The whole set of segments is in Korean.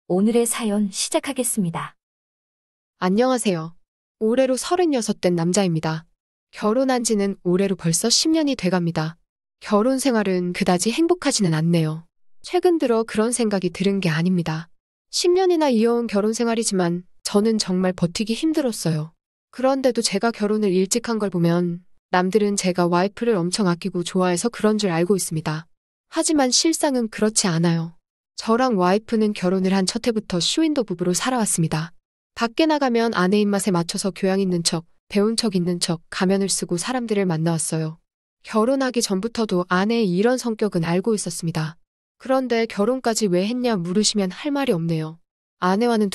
오늘의 사연 시작하겠습니다. 안녕하세요. 올해로 36 된 남자입니다. 결혼한 지는 올해로 벌써 10년이 돼갑니다. 결혼 생활은 그다지 행복하지는 않네요. 최근 들어 그런 생각이 들은 게 아닙니다. 10년이나 이어온 결혼 생활이지만 저는 정말 버티기 힘들었어요. 그런데도 제가 결혼을 일찍 한 걸 보면 남들은 제가 와이프를 엄청 아끼고 좋아해서 그런 줄 알고 있습니다. 하지만 실상은 그렇지 않아요. 저랑 와이프는 결혼을 한 첫 해부터 쇼윈도 부부로 살아왔습니다. 밖에 나가면 아내 입맛에 맞춰서 교양 있는 척, 배운 척 있는 척 가면을 쓰고 사람들을 만나왔어요. 결혼하기 전부터도 아내의 이런 성격은 알고 있었습니다. 그런데 결혼까지 왜 했냐 물으시면 할 말이 없네요. 아내와는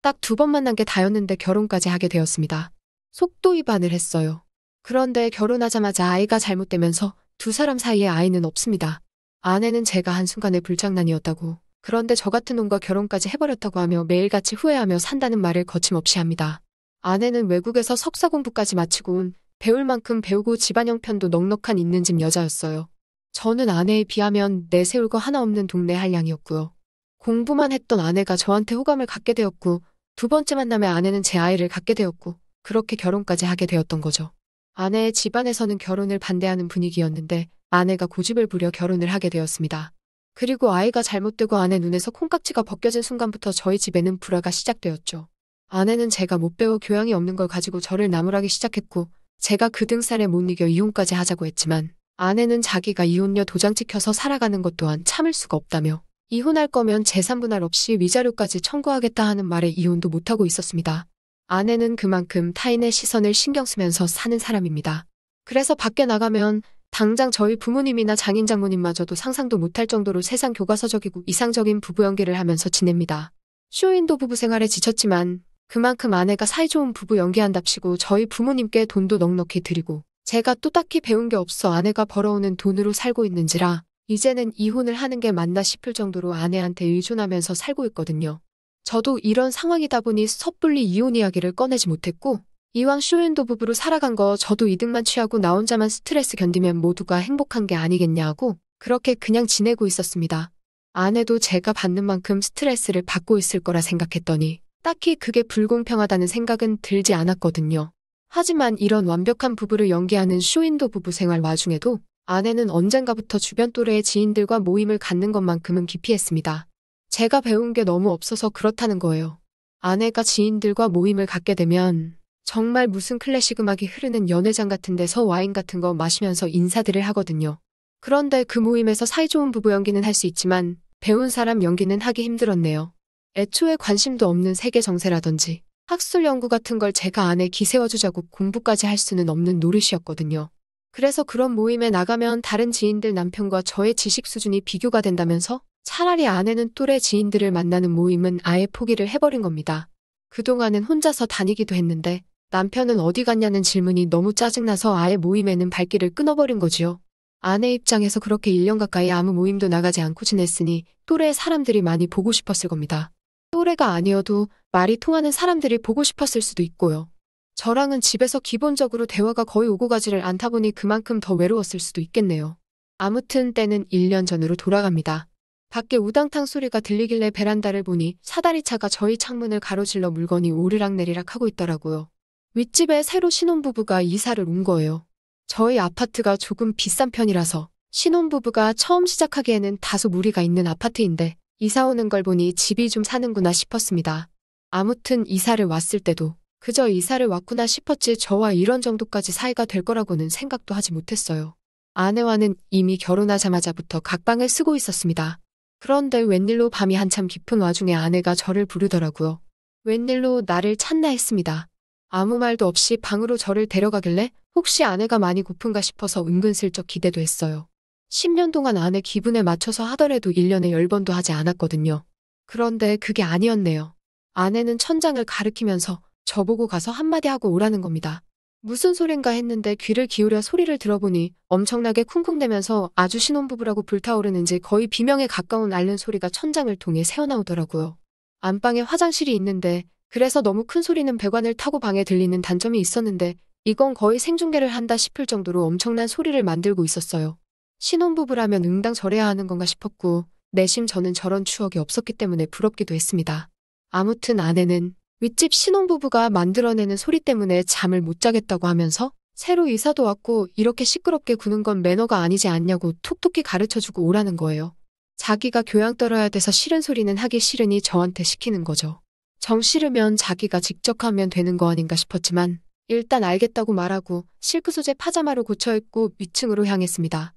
딱 두 번 만난 게 다였는데 결혼까지 하게 되었습니다. 속도 위반을 했어요. 그런데 결혼하자마자 아이가 잘못되면서 두 사람 사이에 아이는 없습니다. 아내는 제가 한순간의 불장난이었다고, 그런데 저 같은 놈과 결혼까지 해버렸다고 하며 매일같이 후회하며 산다는 말을 거침없이 합니다. 아내는 외국에서 석사 공부까지 마치고 온 배울 만큼 배우고 집안 형편도 넉넉한 있는 집 여자였어요. 저는 아내에 비하면 내세울 거 하나 없는 동네 한량이었고요. 공부만 했던 아내가 저한테 호감을 갖게 되었고, 두 번째 만남에 아내는 제 아이를 갖게 되었고, 그렇게 결혼까지 하게 되었던 거죠. 아내의 집안에서는 결혼을 반대하는 분위기였는데 아내가 고집을 부려 결혼을 하게 되었습니다. 그리고 아이가 잘못되고 아내 눈에서 콩깍지가 벗겨진 순간부터 저희 집에는 불화가 시작되었죠. 아내는 제가 못 배워 교양이 없는 걸 가지고 저를 나무라기 시작했고, 제가 그 등살에 못 이겨 이혼까지 하자고 했지만 아내는 자기가 이혼녀 도장 찍혀서 살아가는 것 또한 참을 수가 없다며 이혼할 거면 재산 분할 없이 위자료까지 청구하겠다 하는 말에 이혼도 못하고 있었습니다. 아내는 그만큼 타인의 시선을 신경 쓰면서 사는 사람입니다. 그래서 밖에 나가면 당장 저희 부모님이나 장인 장모님마저도 상상도 못할 정도로 세상 교과서적이고 이상적인 부부 연기를 하면서 지냅니다. 쇼윈도 부부 생활에 지쳤지만 그만큼 아내가 사이좋은 부부 연기한답시고 저희 부모님께 돈도 넉넉히 드리고, 제가 또 딱히 배운 게 없어 아내가 벌어오는 돈으로 살고 있는지라 이제는 이혼을 하는 게 맞나 싶을 정도로 아내한테 의존하면서 살고 있거든요. 저도 이런 상황이다 보니 섣불리 이혼 이야기를 꺼내지 못했고, 이왕 쇼윈도 부부로 살아간 거 저도 이득만 취하고 나 혼자만 스트레스 견디면 모두가 행복한 게 아니겠냐 하고 그렇게 그냥 지내고 있었습니다. 아내도 제가 받는 만큼 스트레스를 받고 있을 거라 생각했더니 딱히 그게 불공평하다는 생각은 들지 않았거든요. 하지만 이런 완벽한 부부를 연기하는 쇼윈도 부부 생활 와중에도 아내는 언젠가부터 주변 또래의 지인들과 모임을 갖는 것만큼은 기피했습니다. 제가 배운 게 너무 없어서 그렇다는 거예요. 아내가 지인들과 모임을 갖게 되면 정말 무슨 클래식 음악이 흐르는 연회장 같은 데서 와인 같은 거 마시면서 인사들을 하거든요. 그런데 그 모임에서 사이좋은 부부 연기는 할 수 있지만 배운 사람 연기는 하기 힘들었네요. 애초에 관심도 없는 세계 정세라든지 학술 연구 같은 걸 제가 아내 기세워주자고 공부까지 할 수는 없는 노릇이었거든요. 그래서 그런 모임에 나가면 다른 지인들 남편과 저의 지식 수준이 비교가 된다면서 차라리 아내는 또래 지인들을 만나는 모임은 아예 포기를 해버린 겁니다. 그동안은 혼자서 다니기도 했는데 남편은 어디 갔냐는 질문이 너무 짜증나서 아예 모임에는 발길을 끊어버린 거지요. 아내 입장에서 그렇게 1년 가까이 아무 모임도 나가지 않고 지냈으니 또래 사람들이 많이 보고 싶었을 겁니다. 또래가 아니어도 말이 통하는 사람들이 보고 싶었을 수도 있고요. 저랑은 집에서 기본적으로 대화가 거의 오고 가지를 않다 보니 그만큼 더 외로웠을 수도 있겠네요. 아무튼 때는 1년 전으로 돌아갑니다. 밖에 우당탕 소리가 들리길래 베란다를 보니 사다리차가 저희 창문을 가로질러 물건이 오르락내리락 하고 있더라고요. 윗집에 새로 신혼부부가 이사를 온 거예요. 저희 아파트가 조금 비싼 편이라서 신혼부부가 처음 시작하기에는 다소 무리가 있는 아파트인데 이사 오는 걸 보니 집이 좀 사는구나 싶었습니다. 아무튼 이사를 왔을 때도 그저 이사를 왔구나 싶었지 저와 이런 정도까지 사이가 될 거라고는 생각도 하지 못했어요. 아내와는 이미 결혼하자마자부터 각방을 쓰고 있었습니다. 그런데 웬일로 밤이 한참 깊은 와중에 아내가 저를 부르더라고요. 웬일로 나를 찾나 했습니다. 아무 말도 없이 방으로 저를 데려가길래 혹시 아내가 많이 고픈가 싶어서 은근슬쩍 기대도 했어요. 10년 동안 아내 기분에 맞춰서 하더라도 1년에 10번도 하지 않았거든요. 그런데 그게 아니었네요. 아내는 천장을 가리키면서 저보고 가서 한마디 하고 오라는 겁니다. 무슨 소린가 했는데 귀를 기울여 소리를 들어보니 엄청나게 쿵쿵대면서 아주 신혼부부라고 불타오르는지 거의 비명에 가까운 앓는 소리가 천장을 통해 새어나오더라고요. 안방에 화장실이 있는데 그래서 너무 큰 소리는 배관을 타고 방에 들리는 단점이 있었는데 이건 거의 생중계를 한다 싶을 정도로 엄청난 소리를 만들고 있었어요. 신혼부부라면 응당 저래야 하는 건가 싶었고 내심 저는 저런 추억이 없었기 때문에 부럽기도 했습니다. 아무튼 아내는 윗집 신혼부부가 만들어내는 소리 때문에 잠을 못 자겠다고 하면서 새로 이사도 왔고 이렇게 시끄럽게 구는 건 매너가 아니지 않냐고 톡톡히 가르쳐주고 오라는 거예요. 자기가 교양 떨어야 돼서 싫은 소리는 하기 싫으니 저한테 시키는 거죠. 정 싫으면 자기가 직접 하면 되는 거 아닌가 싶었지만 일단 알겠다고 말하고 실크 소재 파자마로 고쳐 입고 위층으로 향했습니다.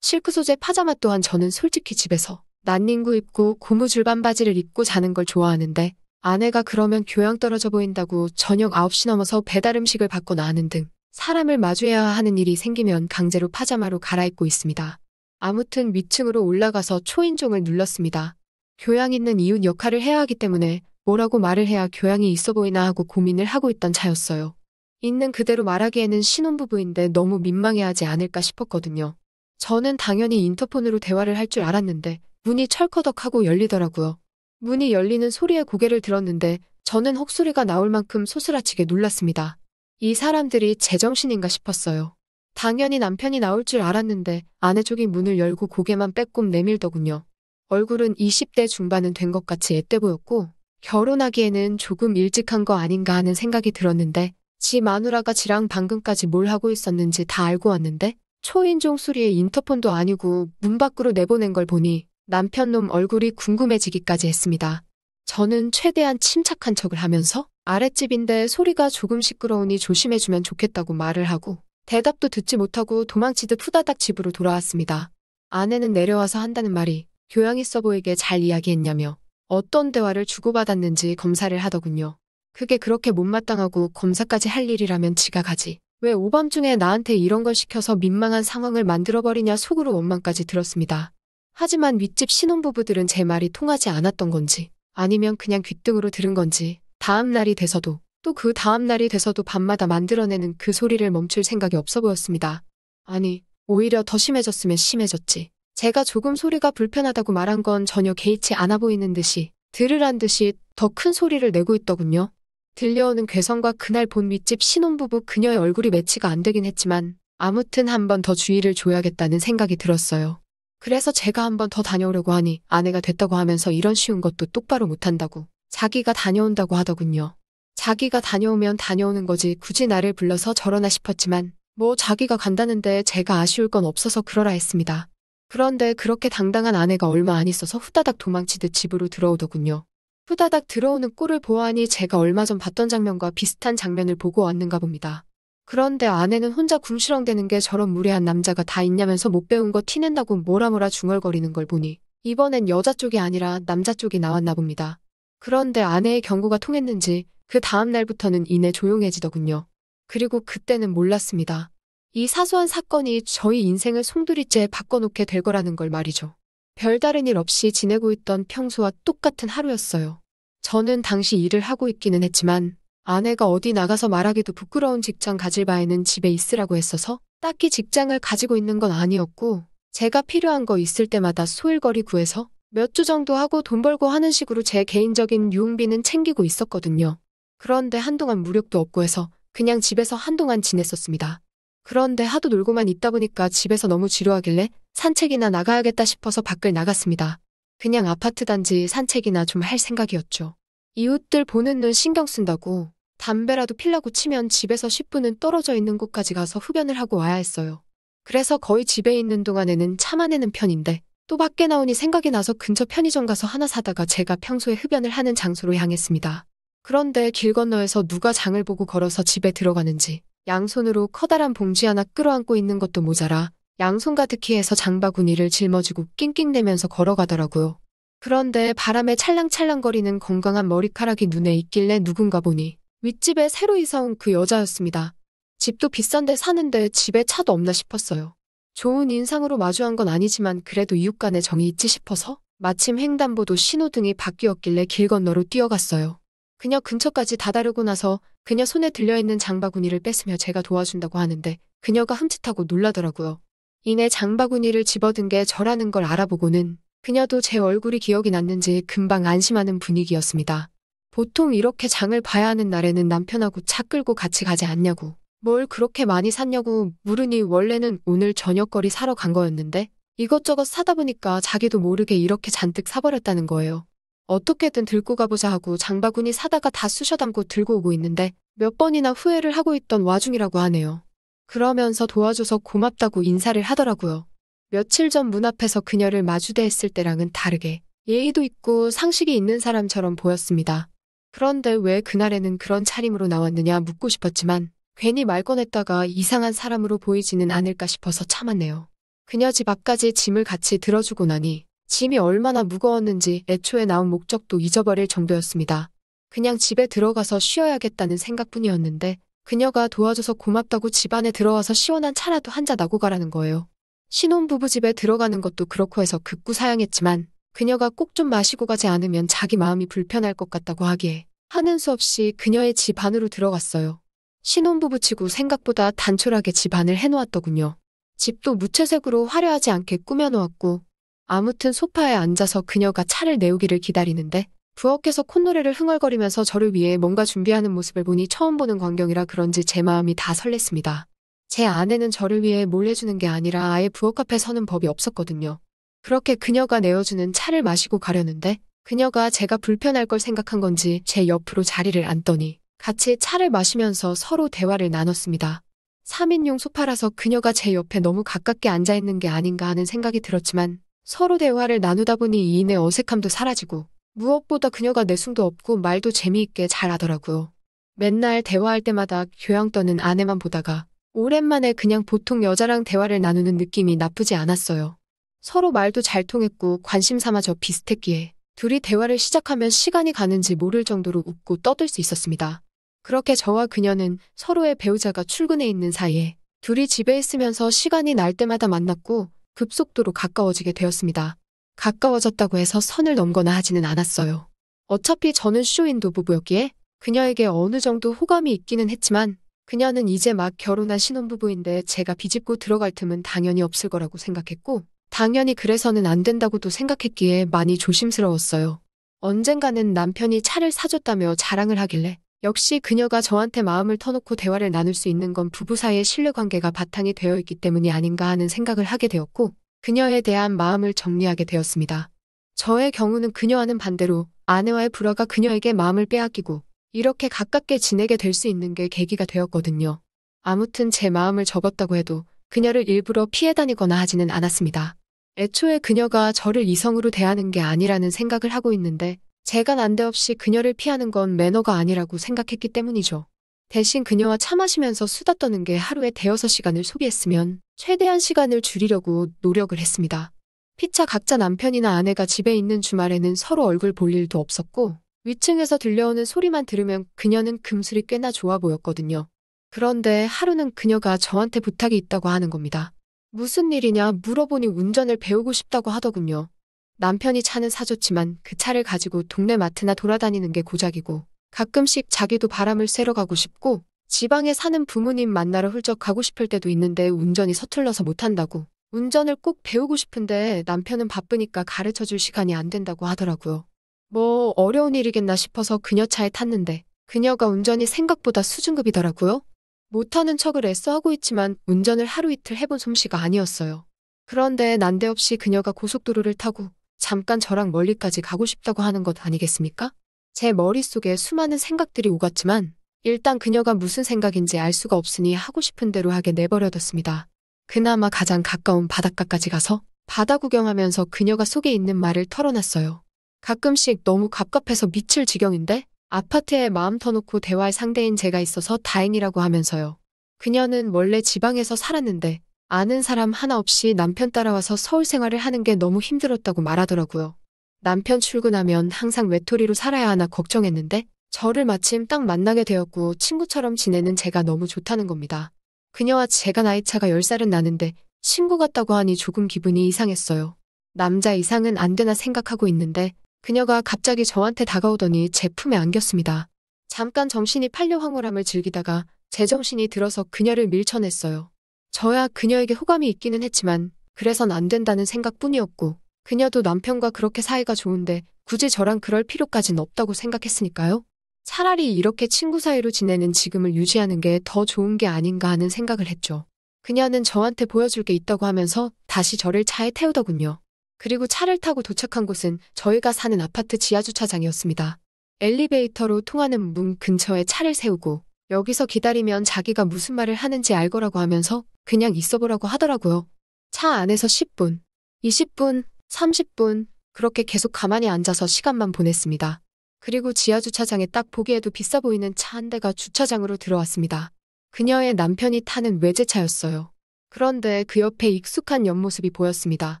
실크 소재 파자마 또한 저는 솔직히 집에서 난닝구 입고 고무줄반 바지를 입고 자는 걸 좋아하는데 아내가 그러면 교양 떨어져 보인다고 저녁 9시 넘어서 배달 음식을 받거나 하는 등 사람을 마주해야 하는 일이 생기면 강제로 파자마로 갈아입고 있습니다. 아무튼 위층으로 올라가서 초인종을 눌렀습니다. 교양 있는 이웃 역할을 해야 하기 때문에 뭐라고 말을 해야 교양이 있어 보이나 하고 고민을 하고 있던 차였어요. 있는 그대로 말하기에는 신혼부부인데 너무 민망해하지 않을까 싶었거든요. 저는 당연히 인터폰으로 대화를 할 줄 알았는데 문이 철커덕하고 열리더라고요. 문이 열리는 소리에 고개를 들었는데 저는 혹소리가 나올 만큼 소스라치게 놀랐습니다. 이 사람들이 제정신인가 싶었어요. 당연히 남편이 나올 줄 알았는데 아내 쪽이 문을 열고 고개만 빼꼼 내밀더군요. 얼굴은 20대 중반은 된 것 같이 앳돼 보였고 결혼하기에는 조금 일찍 한 거 아닌가 하는 생각이 들었는데 지 마누라가 지랑 방금까지 뭘 하고 있었는지 다 알고 왔는데 초인종 소리에 인터폰도 아니고 문 밖으로 내보낸 걸 보니 남편놈 얼굴이 궁금해지기까지 했습니다. 저는 최대한 침착한 척을 하면서 아랫집인데 소리가 조금 시끄러우니 조심해주면 좋겠다고 말을 하고 대답도 듣지 못하고 도망치듯 후다닥 집으로 돌아왔습니다. 아내는 내려와서 한다는 말이 교양 있어 보이게 잘 이야기했냐며 어떤 대화를 주고받았는지 검사를 하더군요. 그게 그렇게 못마땅하고 검사까지 할 일이라면 지가 가지. 왜 오밤중에 나한테 이런 걸 시켜서 민망한 상황을 만들어버리냐 속으로 원망까지 들었습니다. 하지만 윗집 신혼부부들은 제 말이 통하지 않았던 건지 아니면 그냥 귓등으로 들은 건지 다음 날이 돼서도 또 그 다음 날이 돼서도 밤마다 만들어내는 그 소리를 멈출 생각이 없어 보였습니다. 아니, 오히려 더 심해졌으면 심해졌지. 제가 조금 소리가 불편하다고 말한 건 전혀 개의치 않아 보이는 듯이 들으란 듯이 더 큰 소리를 내고 있더군요. 들려오는 괴성과 그날 본 윗집 신혼부부 그녀의 얼굴이 매치가 안 되긴 했지만 아무튼 한 번 더 주의를 줘야겠다는 생각이 들었어요. 그래서 제가 한 번 더 다녀오려고 하니 아내가 됐다고 하면서 이런 쉬운 것도 똑바로 못한다고 자기가 다녀온다고 하더군요. 자기가 다녀오면 다녀오는 거지 굳이 나를 불러서 저러나 싶었지만 뭐 자기가 간다는데 제가 아쉬울 건 없어서 그러라 했습니다. 그런데 그렇게 당당한 아내가 얼마 안 있어서 후다닥 도망치듯 집으로 들어오더군요. 후다닥 들어오는 꼴을 보아하니 제가 얼마 전 봤던 장면과 비슷한 장면을 보고 왔는가 봅니다. 그런데 아내는 혼자 궁시렁대는 게 저런 무례한 남자가 다 있냐면서 못 배운 거 티낸다고 뭐라 중얼거리는 걸 보니 이번엔 여자 쪽이 아니라 남자 쪽이 나왔나 봅니다. 그런데 아내의 경고가 통했는지 그 다음 날부터는 이내 조용해지더군요. 그리고 그때는 몰랐습니다. 이 사소한 사건이 저희 인생을 송두리째 바꿔놓게 될 거라는 걸 말이죠. 별다른 일 없이 지내고 있던 평소와 똑같은 하루였어요. 저는 당시 일을 하고 있기는 했지만 아내가 어디 나가서 말하기도 부끄러운 직장 가질 바에는 집에 있으라고 했어서 딱히 직장을 가지고 있는 건 아니었고 제가 필요한 거 있을 때마다 소일거리 구해서 몇 주 정도 하고 돈 벌고 하는 식으로 제 개인적인 유흥비는 챙기고 있었거든요. 그런데 한동안 무력도 없고 해서 그냥 집에서 한동안 지냈었습니다. 그런데 하도 놀고만 있다 보니까 집에서 너무 지루하길래 산책이나 나가야겠다 싶어서 밖을 나갔습니다. 그냥 아파트 단지 산책이나 좀 할 생각이었죠. 이웃들 보는 눈 신경 쓴다고 담배라도 피려고 치면 집에서 10분은 떨어져 있는 곳까지 가서 흡연을 하고 와야 했어요. 그래서 거의 집에 있는 동안에는 참아내는 편인데 또 밖에 나오니 생각이 나서 근처 편의점 가서 하나 사다가 제가 평소에 흡연을 하는 장소로 향했습니다. 그런데 길 건너에서 누가 장을 보고 걸어서 집에 들어가는지 양손으로 커다란 봉지 하나 끌어안고 있는 것도 모자라 양손 가득히 해서 장바구니를 짊어지고 낑낑대면서 걸어가더라고요. 그런데 바람에 찰랑찰랑거리는 건강한 머리카락이 눈에 있길래 누군가 보니 윗집에 새로 이사온 그 여자였습니다. 집도 비싼데 사는데 집에 차도 없나 싶었어요. 좋은 인상으로 마주한 건 아니지만 그래도 이웃 간의 정이 있지 싶어서 마침 횡단보도 신호등이 바뀌었길래 길 건너로 뛰어갔어요. 그녀 근처까지 다다르고 나서 그녀 손에 들려있는 장바구니를 뺏으며 제가 도와준다고 하는데 그녀가 흠칫하고 놀라더라고요. 이내 장바구니를 집어든 게 저라는 걸 알아보고는 그녀도 제 얼굴이 기억이 났는지 금방 안심하는 분위기였습니다. 보통 이렇게 장을 봐야 하는 날에는 남편하고 차 끌고 같이 가지 않냐고 뭘 그렇게 많이 샀냐고 물으니 원래는 오늘 저녁거리 사러 간 거였는데 이것저것 사다 보니까 자기도 모르게 이렇게 잔뜩 사버렸다는 거예요. 어떻게든 들고 가보자 하고 장바구니 사다가 다 쑤셔 담고 들고 오고 있는데 몇 번이나 후회를 하고 있던 와중이라고 하네요. 그러면서 도와줘서 고맙다고 인사를 하더라고요. 며칠 전 문 앞에서 그녀를 마주대했을 때랑은 다르게 예의도 있고 상식이 있는 사람처럼 보였습니다. 그런데 왜 그날에는 그런 차림으로 나왔느냐 묻고 싶었지만 괜히 말 꺼냈다가 이상한 사람으로 보이지는 않을까 싶어서 참았네요. 그녀 집 앞까지 짐을 같이 들어주고 나니 짐이 얼마나 무거웠는지 애초에 나온 목적도 잊어버릴 정도였습니다. 그냥 집에 들어가서 쉬어야겠다는 생각뿐이었는데 그녀가 도와줘서 고맙다고 집 안에 들어와서 시원한 차라도 한 잔 나고 가라는 거예요. 신혼부부 집에 들어가는 것도 그렇고 해서 급구사양했지만 그녀가 꼭 좀 마시고 가지 않으면 자기 마음이 불편할 것 같다고 하기에 하는 수 없이 그녀의 집 안으로 들어갔어요. 신혼부부치고 생각보다 단촐하게 집 안을 해놓았더군요. 집도 무채색으로 화려하지 않게 꾸며놓았고 아무튼 소파에 앉아서 그녀가 차를 내오기를 기다리는데 부엌에서 콧노래를 흥얼거리면서 저를 위해 뭔가 준비하는 모습을 보니 처음 보는 광경이라 그런지 제 마음이 다 설렜습니다. 제 아내는 저를 위해 뭘 해주는 게 아니라 아예 부엌 앞에 서는 법이 없었거든요. 그렇게 그녀가 내어주는 차를 마시고 가려는데 그녀가 제가 불편할 걸 생각한 건지 제 옆으로 자리를 앉더니 같이 차를 마시면서 서로 대화를 나눴습니다. 3인용 소파라서 그녀가 제 옆에 너무 가깝게 앉아있는 게 아닌가 하는 생각이 들었지만 서로 대화를 나누다 보니 이인의 어색함도 사라지고 무엇보다 그녀가 내숭도 없고 말도 재미있게 잘 하더라고요. 맨날 대화할 때마다 교양 떠는 아내만 보다가 오랜만에 그냥 보통 여자랑 대화를 나누는 느낌이 나쁘지 않았어요. 서로 말도 잘 통했고 관심사마저 비슷했기에 둘이 대화를 시작하면 시간이 가는지 모를 정도로 웃고 떠들 수 있었습니다. 그렇게 저와 그녀는 서로의 배우자가 출근해 있는 사이에 둘이 집에 있으면서 시간이 날 때마다 만났고 급속도로 가까워지게 되었습니다. 가까워졌다고 해서 선을 넘거나 하지는 않았어요. 어차피 저는 쇼윈도 부부였기에 그녀에게 어느 정도 호감이 있기는 했지만 그녀는 이제 막 결혼한 신혼부부인데 제가 비집고 들어갈 틈은 당연히 없을 거라고 생각했고 당연히 그래서는 안 된다고도 생각했기에 많이 조심스러웠어요. 언젠가는 남편이 차를 사줬다며 자랑을 하길래 역시 그녀가 저한테 마음을 터놓고 대화를 나눌 수 있는 건 부부 사이의 신뢰관계가 바탕이 되어 있기 때문이 아닌가 하는 생각을 하게 되었고 그녀에 대한 마음을 정리하게 되었습니다. 저의 경우는 그녀와는 반대로 아내와의 불화가 그녀에게 마음을 빼앗기고 이렇게 가깝게 지내게 될 수 있는 게 계기가 되었거든요. 아무튼 제 마음을 접었다고 해도 그녀를 일부러 피해 다니거나 하지는 않았습니다. 애초에 그녀가 저를 이성으로 대하는 게 아니라는 생각을 하고 있는데 제가 난데없이 그녀를 피하는 건 매너가 아니라고 생각했기 때문이죠. 대신 그녀와 차 마시면서 수다 떠는 게 하루에 대여섯 시간을 소비했으면 최대한 시간을 줄이려고 노력을 했습니다. 피차 각자 남편이나 아내가 집에 있는 주말에는 서로 얼굴 볼 일도 없었고 위층에서 들려오는 소리만 들으면 그녀는 금술이 꽤나 좋아 보였거든요. 그런데 하루는 그녀가 저한테 부탁이 있다고 하는 겁니다. 무슨 일이냐 물어보니 운전을 배우고 싶다고 하더군요. 남편이 차는 사줬지만 그 차를 가지고 동네 마트나 돌아다니는 게 고작이고 가끔씩 자기도 바람을 쐬러 가고 싶고 지방에 사는 부모님 만나러 훌쩍 가고 싶을 때도 있는데 운전이 서툴러서 못한다고 운전을 꼭 배우고 싶은데 남편은 바쁘니까 가르쳐줄 시간이 안 된다고 하더라고요. 뭐 어려운 일이겠나 싶어서 그녀 차에 탔는데 그녀가 운전이 생각보다 수준급이더라고요. 못하는 척을 애써 하고 있지만 운전을 하루 이틀 해본 솜씨가 아니었어요. 그런데 난데없이 그녀가 고속도로를 타고 잠깐 저랑 멀리까지 가고 싶다고 하는 것 아니겠습니까? 제 머릿속에 수많은 생각들이 오갔지만 일단 그녀가 무슨 생각인지 알 수가 없으니 하고 싶은 대로 하게 내버려뒀습니다. 그나마 가장 가까운 바닷가까지 가서 바다 구경하면서 그녀가 속에 있는 말을 털어놨어요. 가끔씩 너무 갑갑해서 미칠 지경인데 아파트에 마음 터놓고 대화할 상대인 제가 있어서 다행이라고 하면서요. 그녀는 원래 지방에서 살았는데 아는 사람 하나 없이 남편 따라와서 서울 생활을 하는 게 너무 힘들었다고 말하더라고요. 남편 출근하면 항상 외톨이로 살아야 하나 걱정했는데 저를 마침 딱 만나게 되었고 친구처럼 지내는 제가 너무 좋다는 겁니다. 그녀와 제가 나이차가 10살은 나는데 친구 같다고 하니 조금 기분이 이상했어요. 남자 이상은 안 되나 생각하고 있는데 그녀가 갑자기 저한테 다가오더니 제 품에 안겼습니다. 잠깐 정신이 팔려 황홀함을 즐기다가 제정신이 들어서 그녀를 밀쳐냈어요. 저야 그녀에게 호감이 있기는 했지만 그래선 안 된다는 생각뿐이었고 그녀도 남편과 그렇게 사이가 좋은데 굳이 저랑 그럴 필요까진 없다고 생각했으니까요. 차라리 이렇게 친구 사이로 지내는 지금을 유지하는 게 더 좋은 게 아닌가 하는 생각을 했죠. 그녀는 저한테 보여줄 게 있다고 하면서 다시 저를 차에 태우더군요. 그리고 차를 타고 도착한 곳은 저희가 사는 아파트 지하주차장이었습니다. 엘리베이터로 통하는 문 근처에 차를 세우고 여기서 기다리면 자기가 무슨 말을 하는지 알 거라고 하면서 그냥 있어보라고 하더라고요. 차 안에서 10분, 20분, 30분 그렇게 계속 가만히 앉아서 시간만 보냈습니다. 그리고 지하주차장에 딱 보기에도 비싸 보이는 차 한 대가 주차장으로 들어왔습니다. 그녀의 남편이 타는 외제차였어요. 그런데 그 옆에 익숙한 옆모습이 보였습니다.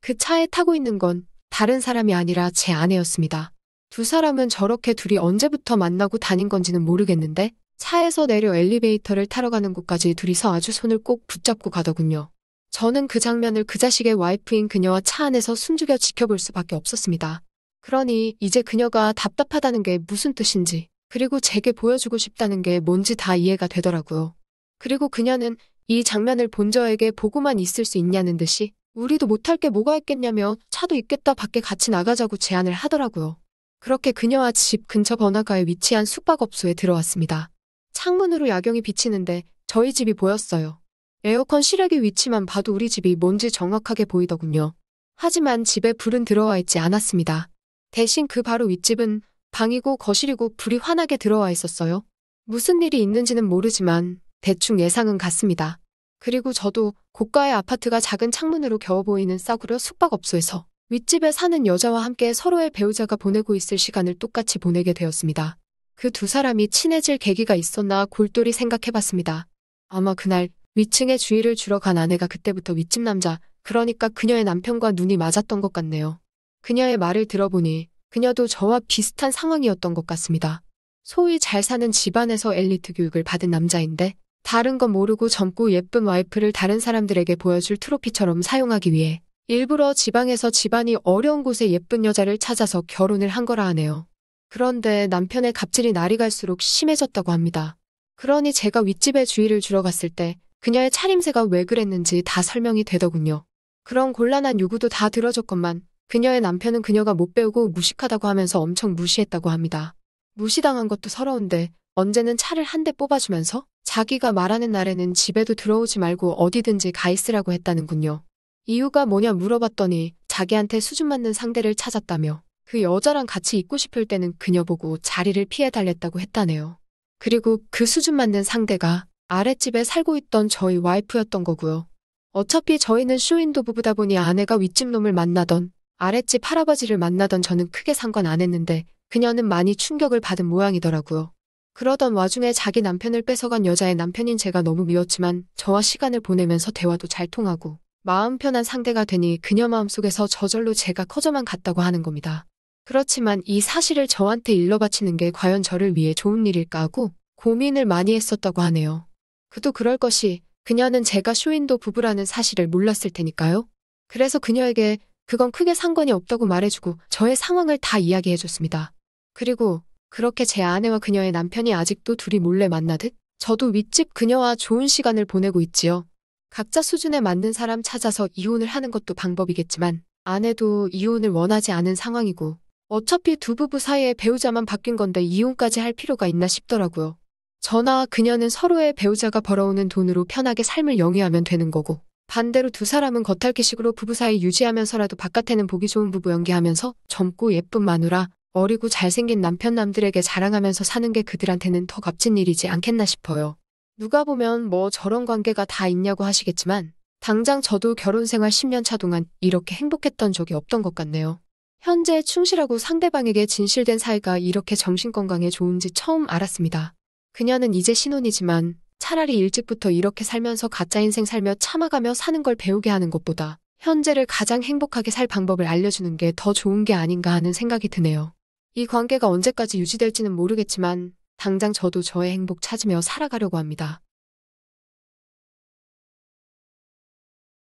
그 차에 타고 있는 건 다른 사람이 아니라 제 아내였습니다. 두 사람은 저렇게 둘이 언제부터 만나고 다닌 건지는 모르겠는데 차에서 내려 엘리베이터를 타러 가는 곳까지 둘이서 아주 손을 꼭 붙잡고 가더군요. 저는 그 장면을 그 자식의 와이프인 그녀와 차 안에서 숨죽여 지켜볼 수밖에 없었습니다. 그러니 이제 그녀가 답답하다는 게 무슨 뜻인지, 그리고 제게 보여주고 싶다는 게 뭔지 다 이해가 되더라고요. 그리고 그녀는 이 장면을 본 저에게 보고만 있을 수 있냐는 듯이 우리도 못할 게 뭐가 있겠냐며 차도 있겠다 밖에 같이 나가자고 제안을 하더라고요. 그렇게 그녀와 집 근처 번화가에 위치한 숙박업소에 들어왔습니다. 창문으로 야경이 비치는데 저희 집이 보였어요. 에어컨 실외기 위치만 봐도 우리 집이 뭔지 정확하게 보이더군요. 하지만 집에 불은 들어와 있지 않았습니다. 대신 그 바로 윗집은 방이고 거실이고 불이 환하게 들어와 있었어요. 무슨 일이 있는지는 모르지만 대충 예상은 갔습니다. 그리고 저도 고가의 아파트가 작은 창문으로 겨워 보이는 싸구려 숙박업소에서 윗집에 사는 여자와 함께 서로의 배우자가 보내고 있을 시간을 똑같이 보내게 되었습니다. 그 두 사람이 친해질 계기가 있었나 골똘히 생각해봤습니다. 아마 그날 위층에 주의를 주러 간 아내가 그때부터 윗집 남자, 그러니까 그녀의 남편과 눈이 맞았던 것 같네요. 그녀의 말을 들어보니 그녀도 저와 비슷한 상황이었던 것 같습니다. 소위 잘 사는 집안에서 엘리트 교육을 받은 남자인데 다른 건 모르고 젊고 예쁜 와이프를 다른 사람들에게 보여줄 트로피처럼 사용하기 위해 일부러 지방에서 집안이 어려운 곳에 예쁜 여자를 찾아서 결혼을 한 거라 하네요. 그런데 남편의 갑질이 날이 갈수록 심해졌다고 합니다. 그러니 제가 윗집에 주의를 주러 갔을 때 그녀의 차림새가 왜 그랬는지 다 설명이 되더군요. 그런 곤란한 요구도 다 들어줬건만 그녀의 남편은 그녀가 못 배우고 무식하다고 하면서 엄청 무시했다고 합니다. 무시당한 것도 서러운데 언제는 차를 한 대 뽑아주면서 자기가 말하는 날에는 집에도 들어오지 말고 어디든지 가 있으라고 했다는군요. 이유가 뭐냐 물어봤더니 자기한테 수준 맞는 상대를 찾았다며 그 여자랑 같이 있고 싶을 때는 그녀 보고 자리를 피해달랬다고 했다네요. 그리고 그 수준 맞는 상대가 아랫집에 살고 있던 저희 와이프였던 거고요. 어차피 저희는 쇼윈도 부부다 보니 아내가 윗집 놈을 만나던 아랫집 할아버지를 만나던 저는 크게 상관 안 했는데 그녀는 많이 충격을 받은 모양이더라고요. 그러던 와중에 자기 남편을 뺏어간 여자의 남편인 제가 너무 미웠지만 저와 시간을 보내면서 대화도 잘 통하고 마음 편한 상대가 되니 그녀 마음속에서 저절로 제가 커져만 갔다고 하는 겁니다. 그렇지만 이 사실을 저한테 일러 바치는 게 과연 저를 위해 좋은 일일까 하고 고민을 많이 했었다고 하네요. 그도 그럴 것이 그녀는 제가 쇼윈도 부부라는 사실을 몰랐을 테니까요. 그래서 그녀에게 그건 크게 상관이 없다고 말해주고 저의 상황을 다 이야기해줬습니다. 그리고 그렇게 제 아내와 그녀의 남편이 아직도 둘이 몰래 만나듯 저도 윗집 그녀와 좋은 시간을 보내고 있지요. 각자 수준에 맞는 사람 찾아서 이혼을 하는 것도 방법이겠지만 아내도 이혼을 원하지 않은 상황이고 어차피 두 부부 사이에 배우자만 바뀐 건데 이혼까지 할 필요가 있나 싶더라고요. 저나 그녀는 서로의 배우자가 벌어오는 돈으로 편하게 삶을 영위하면 되는 거고 반대로 두 사람은 겉핥기식으로 부부 사이 유지하면서라도 바깥에는 보기 좋은 부부 연기하면서 젊고 예쁜 마누라, 어리고 잘생긴 남편남들에게 자랑하면서 사는 게 그들한테는 더 값진 일이지 않겠나 싶어요. 누가 보면 뭐 저런 관계가 다 있냐고 하시겠지만 당장 저도 결혼 생활 10년 차 동안 이렇게 행복했던 적이 없던 것 같네요. 현재 충실하고 상대방에게 진실된 사이가 이렇게 정신건강에 좋은지 처음 알았습니다. 그녀는 이제 신혼이지만 차라리 일찍부터 이렇게 살면서 가짜 인생 살며 참아가며 사는 걸 배우게 하는 것보다 현재를 가장 행복하게 살 방법을 알려주는 게 더 좋은 게 아닌가 하는 생각이 드네요. 이 관계가 언제까지 유지될지는 모르겠지만 당장 저도 저의 행복 찾으며 살아가려고 합니다.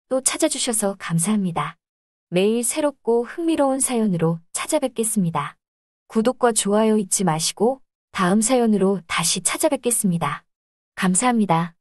또 찾아주셔서 감사합니다. 매일 새롭고 흥미로운 사연으로 찾아뵙겠습니다. 구독과 좋아요 잊지 마시고 다음 사연으로 다시 찾아뵙겠습니다. 감사합니다.